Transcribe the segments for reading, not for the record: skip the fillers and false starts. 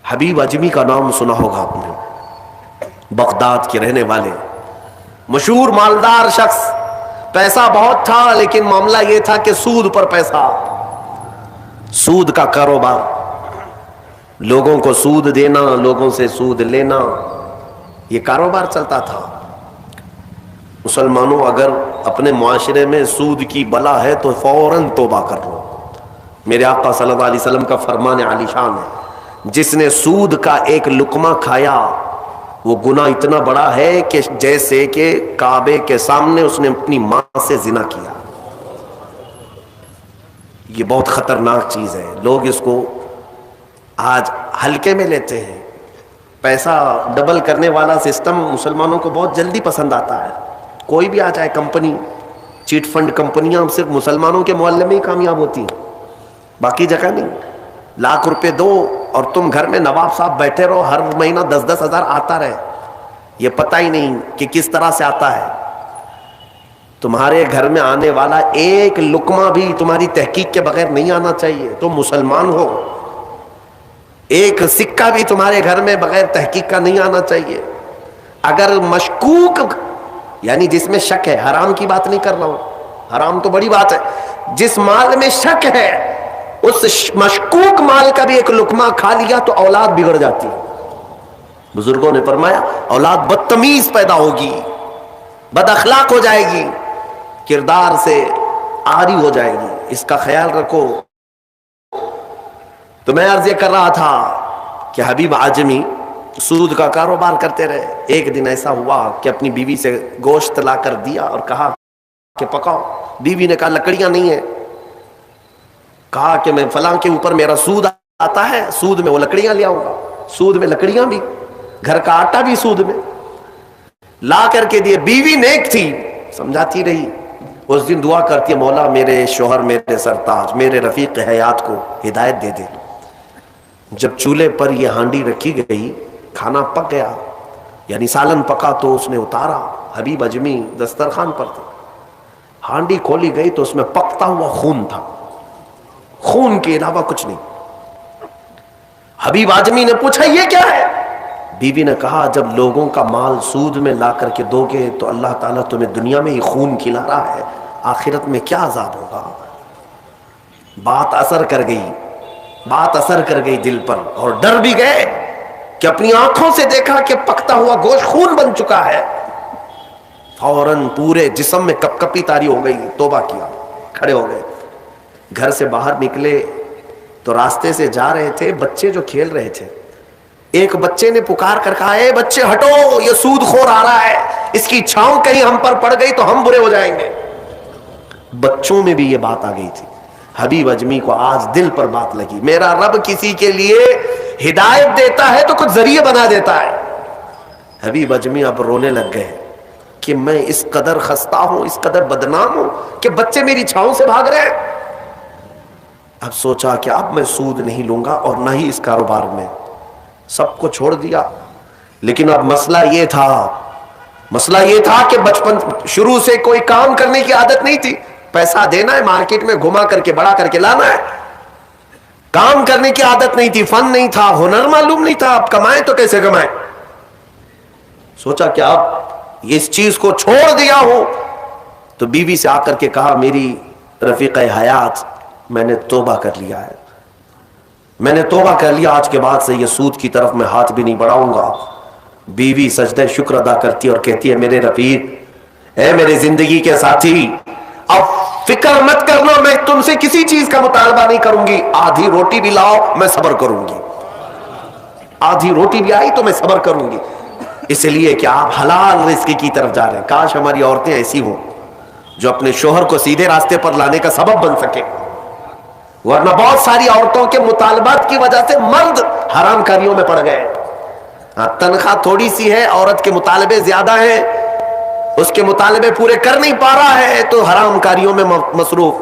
حبیب اجمی کا نام سنا ہوگا آپ نے، بغداد کے رہنے والے مشہور مالدار شخص، پیسہ بہت تھا لیکن معاملہ یہ تھا کہ سود پر پیسہ، سود کا کاروبار، لوگوں کو سود دینا، لوگوں سے سود لینا، یہ کاروبار چلتا تھا۔ مسلمانوں اگر اپنے معاشرے میں سود کی بلا ہے تو فوراً توبہ کر لو۔ میرے آقا صلی اللہ علیہ وسلم کا فرمان عالی شان ہے، جس نے سود کا ایک لقمہ کھایا وہ گناہ اتنا بڑا ہے کہ جیسے کہ کعبے کے سامنے اس نے اپنی ماں سے زنا کیا۔ یہ بہت خطرناک چیز ہے، لوگ اس کو آج ہلکے میں لیتے ہیں۔ پیسہ ڈبل کرنے والا سسٹم مسلمانوں کو بہت جلدی پسند آتا ہے، کوئی بھی آ جائے کمپنی، چیٹ فنڈ کمپنیاں صرف مسلمانوں کے محلے میں ہی کامیاب ہوتی ہیں، باقی جگہ نہیں۔ لاکھ روپے دو اور تم گھر میں نواب صاحب بیٹھے رہو، ہر مہینہ 10-10 ہزار آتا رہے، یہ پتہ ہی نہیں کہ کس طرح سے آتا ہے۔ تمہارے گھر میں آنے والا ایک لقمہ بھی تمہاری تحقیق کے بغیر نہیں آنا چاہیے، تم مسلمان ہو۔ ایک سکہ بھی تمہارے گھر میں بغیر تحقیق کا نہیں آنا چاہیے۔ اگر مشکوک، یعنی جس میں شک ہے، حرام کی بات نہیں کر رہا ہوں، حرام تو بڑی بات ہے، جس مال میں شک ہے اس مشکوک مال کا بھی ایک لقمہ کھا لیا تو اولاد بگڑ جاتی ہے۔ بزرگوں نے فرمایا اولاد بدتمیز پیدا ہوگی، بد اخلاق ہو جائے گی، کردار سے عاری ہو جائے گی، اس کا خیال رکھو۔ تو میں عرض یہ کر رہا تھا کہ حبیب اعجمی سود کا کاروبار کرتے رہے۔ ایک دن ایسا ہوا کہ اپنی بیوی سے گوشت لا کر دیا اور کہا کہ پکاؤ۔ بیوی نے کہا لکڑیاں نہیں ہیں، کہا کہ میں فلاں کے اوپر میرا سود آتا ہے، سود میں وہ لکڑیاں لے آؤں گا، سود میں لکڑیاں بھی، گھر کا آٹا بھی سود میں لا کر کے دیے۔ بیوی نیک تھی، سمجھاتی رہی۔ اس دن دعا کرتی ہے مولا میرے شوہر، میرے سرتاج، میرے رفیق حیات کو ہدایت دے دے۔ جب چولہے پر یہ ہانڈی رکھی گئی، کھانا پک گیا، یعنی سالن پکا، تو اس نے اتارا، حبیب اجمی دسترخوان پر تھے، ہانڈی کھولی گئی تو اس میں پکتا ہوا خون تھا، خون کے علاوہ کچھ نہیں۔ حبیب اعجمی نے پوچھا یہ کیا ہے؟ بیوی نے کہا جب لوگوں کا مال سود میں لا کر کے دو گے تو اللہ تعالیٰ تمہیں دنیا میں ہی خون کھلا رہا ہے، آخرت میں کیا عذاب ہوگا۔ بات اثر کر گئی، بات اثر کر گئی دل پر، اور ڈر بھی گئے کہ اپنی آنکھوں سے دیکھا کہ پکتا ہوا گوشت خون بن چکا ہے۔ فوراً پورے جسم میں کپ کپی طاری ہو گئی، توبہ کیا، کھڑے ہو گئے۔ گھر سے باہر نکلے تو راستے سے جا رہے تھے، بچے جو کھیل رہے تھے، ایک بچے نے پکار کر کہا اے بچے ہٹو، یہ سود خور آ رہا ہے، اس کی چھاؤں کہیں ہم پر پڑ گئی تو ہم برے ہو جائیں گے۔ بچوں میں بھی یہ بات آ گئی تھی۔ حبیب اجمی کو آج دل پر بات لگی، میرا رب کسی کے لیے ہدایت دیتا ہے تو کچھ ذریعے بنا دیتا ہے۔ حبیب اجمی اب رونے لگ گئے کہ میں اس قدر خستہ ہوں، اس قدر بدنام ہوں کہ بچے میری چھاؤں سے بھاگ رہے ہیں۔ اب سوچا کہ اب میں سود نہیں لوں گا اور نہ ہی اس کاروبار میں، سب کو چھوڑ دیا۔ لیکن اب مسئلہ یہ تھا کہ بچپن شروع سے کوئی کام کرنے کی عادت نہیں تھی، پیسہ دینا ہے، مارکیٹ میں گھما کر کے بڑا کر کے لانا ہے، کام کرنے کی عادت نہیں تھی، فن نہیں تھا، ہنر معلوم نہیں تھا، اب کمائیں تو کیسے کمائیں۔ سوچا کہ اب اس چیز کو چھوڑ دیا ہوں، تو بیوی سے آ کر کے کہا میری رفیق حیات میں نے توبہ کر لیا ہے، میں نے توبہ کر لیا، آج کے بعد سے یہ سود کی طرف میں ہاتھ بھی نہیں بڑھاؤں گا۔ بیوی سجدہ شکر ادا کرتی اور کہتی ہے میرے رفیق، اے میرے زندگی کے ساتھی، اب فکر مت کرنا، میں تم سے کسی چیز کا مطالبہ نہیں کروں گی، آدھی روٹی بھی لاؤ میں صبر کروں گی، آدھی روٹی بھی آئی تو میں صبر کروں گی، اس لیے کہ آپ حلال رزق کی طرف جا رہے ہیں۔ کاش ہماری عورتیں ایسی ہوں جو اپنے شوہر کو سیدھے راستے پر لانے کا سبب بن سکے، ورنہ بہت ساری عورتوں کے مطالبات کی وجہ سے مرد حرام کاریوں میں پڑ گئے۔ تنخواہ تھوڑی سی ہے، عورت کے مطالبے زیادہ ہیں، اس کے مطالبے پورے کر نہیں پا رہا ہے تو حرام کاریوں میں مصروف۔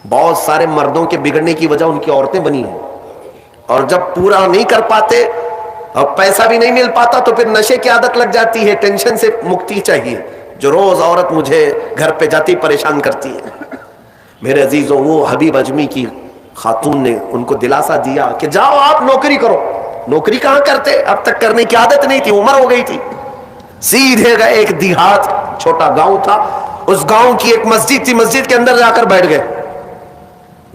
بہت سارے مردوں کے بگڑنے کی وجہ ان کی عورتیں بنی ہیں، اور جب پورا نہیں کر پاتے اور پیسہ بھی نہیں مل پاتا تو پھر نشے کی عادت لگ جاتی ہے، ٹینشن سے مکتی چاہیے، جو روز عورت مجھے گھر پہ جاتی پریشان کرتی ہے۔ میرے عزیزوں، وہ حبیب اجمی کی خاتون نے ان کو دلاسا دیا کہ جاؤ آپ نوکری کرو، نوکری کہاں کرتے, اب تک کرنے کی عادت نہیں تھی, عمر ہو گئی تھی. سیدھے گئے ایک دیہات, چھوٹا گاؤں تھا, اس گاؤں کی ایک مسجد تھی, مسجد کے اندر جا کر بیٹھ گئے.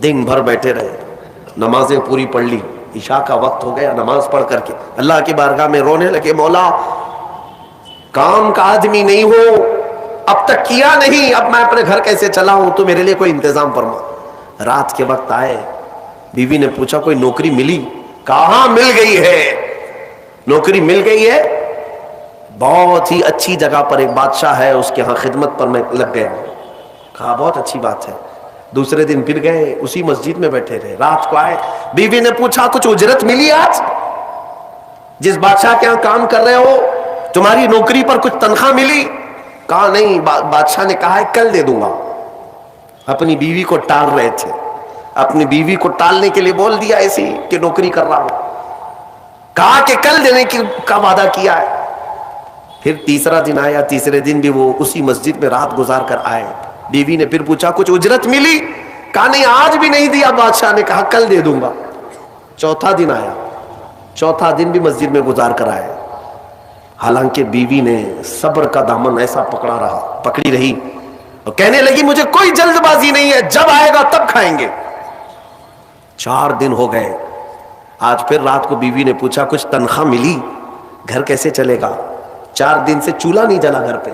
دن بھر بیٹھے رہے, نمازیں پوری پڑھ لی, عشاء کا وقت ہو گیا, نماز پڑھ کر کے اللہ کی بارگاہ میں رونے لگے, مولا کام کا آدمی نہیں ہو, اب تک کیا نہیں, اب میں اپنے گھر کیسے چلاؤں, تو میرے لیے کوئی انتظام فرما. رات کے وقت آئے, بیوی نے پوچھا کوئی نوکری ملی؟ کہاں مل گئی ہے, نوکری مل گئی ہے, بہت ہی اچھی جگہ پر ایک بادشاہ ہے, اس کے ہاں خدمت پر میں لگ گیا. کہا بہت اچھی بات ہے. دوسرے دن پھر گئے, اسی مسجد میں بیٹھے رہے. رات کو آئے, بیوی نے پوچھا کچھ اجرت ملی آج؟ جس بادشاہ کے ہاں کام کر رہے ہو تمہاری نوکری پر کچھ تنخواہ ملی؟ کہا نہیں, بادشاہ نے کہا ہے کل دے دوں گا. اپنی بیوی کو ٹال رہے تھے, اپنی بیوی کو ٹالنے کے لیے بول دیا ایسی کہ نوکری کر رہا ہوں. کہا کہ کل دینے کا وعدہ کیا ہے. پھر تیسرا دن آیا, تیسرے دن بھی وہ اسی مسجد میں رات گزار کر آئے. بیوی نے پھر پوچھا کچھ اجرت ملی؟ کہا نہیں آج بھی نہیں دیا. بادشاہ نے کہا کل دے دوں گا. چوتھا دن آیا, چوتھا دن بھی مسجد میں گزار کر آئے. حالانکہ بیوی نے صبر کا دامن ایسا پکڑی رہی اور کہنے لگی مجھے کوئی جلد بازی نہیں ہے, جب آئے گا تب کھائیں گے. 4 دن ہو گئے. آج پھر رات کو بیوی نے پوچھا کچھ تنخواہ ملی؟ گھر کیسے چلے گا, 4 دن سے چولہا نہیں جلا گھر پہ.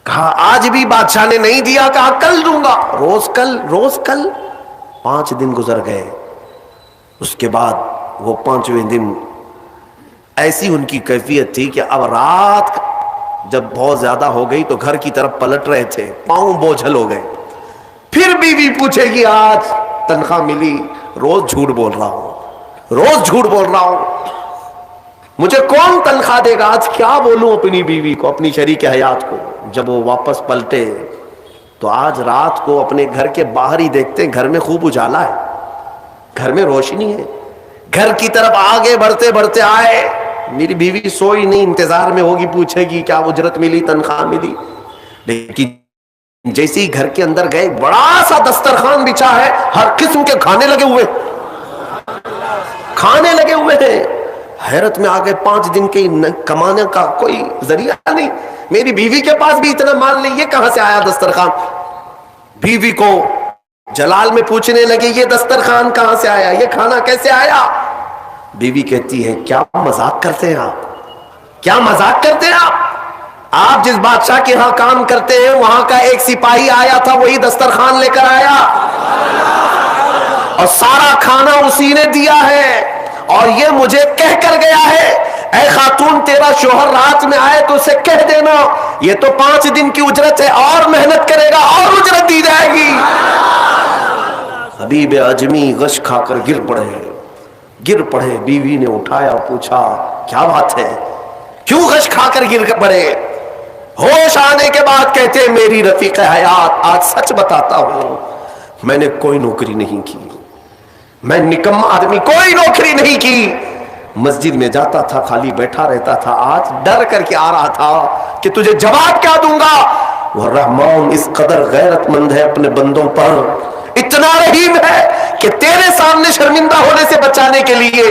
کہا آج بھی بادشاہ نے نہیں دیا. کہا کل دوں گا. روز کل, روز کل. 5 دن گزر گئے. اس کے بعد وہ 5ویں دن ایسی ان کی کیفیت تھی کہ اب رات جب بہت زیادہ ہو گئی تو گھر کی طرف پلٹ رہے تھے, پاؤں بوجھل ہو گئے. پھر بیوی پوچھے گی آج تنخواہ ملی؟ روز جھوٹ بول رہا ہوں, روز جھوٹ بول رہا ہوں, مجھے کون تنخواہ دے گا؟ آج کیا بولوں اپنی بیوی کو, اپنی شریک حیات کو. جب وہ واپس پلٹے تو آج رات کو اپنے گھر کے باہر ہی دیکھتے ہیں گھر میں خوب اجالا ہے, گھر میں روشنی ہے. گھر کی طرف آگے بڑھتے بڑھتے آئے, میری بیوی سوئی نہیں, انتظار میں ہوگی, پوچھے گی کیا اجرت ملی, تنخواہ ملی. لیکن جیسے ہی گھر کے اندر گئے, بڑا سا دسترخوان بچھا ہے, ہر قسم کے کھانے لگے ہوئے, کھانے لگے ہوئے ہیں. حیرت میں آ گئے, 5 دن کے کمانے کا کوئی ذریعہ نہیں, میری بیوی کے پاس بھی اتنا مال نہیں, یہ کہاں سے آیا دسترخوان؟ بیوی کو جلال میں پوچھنے لگے یہ دسترخوان کہاں سے آیا, یہ کھانا کیسے آیا؟ بیوی کہتی ہے کیا مذاق کرتے ہیں آپ, کیا مذاق کرتے ہیں آپ؟ آپ جس بادشاہ کے ہاں کام کرتے ہیں وہاں کا ایک سپاہی آیا تھا, وہی دسترخوان لے کر آیا اور سارا کھانا اسی نے دیا ہے, اور یہ مجھے کہہ کر گیا ہے اے خاتون تیرا شوہر رات میں آئے تو اسے کہہ دینا یہ تو 5 دن کی اجرت ہے, اور محنت کرے گا اور اجرت دی جائے گی. حبیب اعجمی غش کھا کر گر پڑے. بیوی نے اٹھایا, پوچھا کیا بات ہے, کیوں غش کھا کر گر پڑے؟ ہوش آنے کے بعد کہتے ہیں میری رفیق حیات آج سچ بتاتا ہوں, میں نے کوئی نوکری نہیں کی, میں نکما آدمی, کوئی نوکری نہیں کی. مسجد میں جاتا تھا, خالی بیٹھا رہتا تھا. آج ڈر کر کے آ رہا تھا کہ تجھے جواب کیا دوں گا. وہ رحمان اس قدر غیرت مند ہے اپنے بندوں پر, اتنا رحیم ہے کہ تیرے سامنے شرمندہ ہونے سے بچانے کے لیے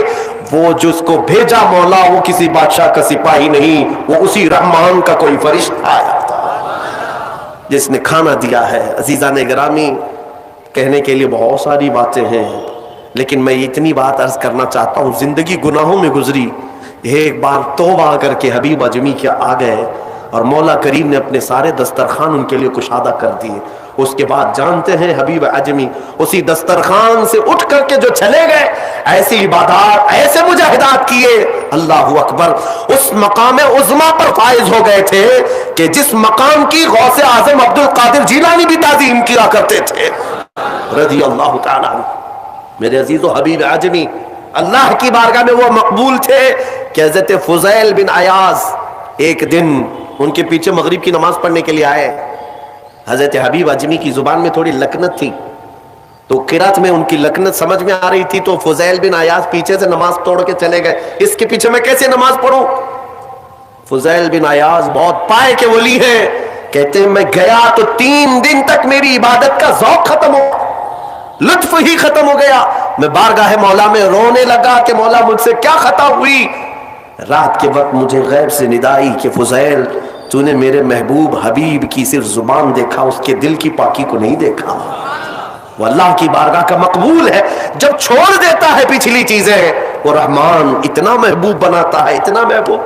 وہ جس کو بھیجا مولا وہ کسی بادشاہ کا سپاہی نہیں, وہ اسی رحمان کا کوئی فرشتہ آیا تھا جس نے کھانا دیا ہے. عزیزان گرامی, کہنے کے لیے بہت ساری باتیں ہیں, لیکن میں اتنی بات عرض کرنا چاہتا ہوں. زندگی گناہوں میں گزری, ایک بار توبہ کر کے حبیب اعجمی کے آ گئے اور مولا کریم نے اپنے سارے دسترخوان ان کے لیے کشادہ کر دیے. اس کے بعد جانتے ہیں حبیب اعجمی اسی دسترخوان سے اٹھ کر کے جو چلے گئے, ایسی عبادات, ایسے مجاہدات کیے, اللہ اکبر, اس مقام عظما پر فائز ہو گئے تھے کہ جس مقام کی غوث اعظم عبد القادر جیلانی بھی تعظیم کیا کرتے تھے رضی اللہ تعالی عنہ. میرے عزیز و حبیب اعجمی اللہ کی بارگاہ میں وہ مقبول تھے کہ حضرت فضیل بن عیاض ایک دن ان کے پیچھے مغرب کی نماز پڑھنے کے لیے آئے. حضرت حبیب اعجمی کی زبان میں تھوڑی لکنت تھی, تو قرات میں ان کی لکنت سمجھ میں آ رہی تھی, تو فضیل بن عیاض پیچھے سے نماز توڑ کے چلے گئے, اس کے پیچھے میں کیسے نماز پڑھوں. فضیل بن عیاض بہت پائے کے ولی ہیں, کہتے ہیں میں گیا تو 3 دن تک میری عبادت کا ذوق ختم ہو, لطف ہی ختم ہو گیا. میں بارگاہ مولا میں رونے لگا کہ مولا مجھ سے کیا خطا ہوئی. رات کے وقت مجھے غیب سے ندائی کہ فضیل تو نے میرے محبوب حبیب کی صرف زبان دیکھا، اس کے دل کی پاکی کو نہیں دیکھا. وہ اللہ کی بارگاہ کا مقبول ہے. جب چھوڑ دیتا ہے پچھلی چیزیں وہ رحمان اتنا محبوب بناتا ہے، اتنا محبوب.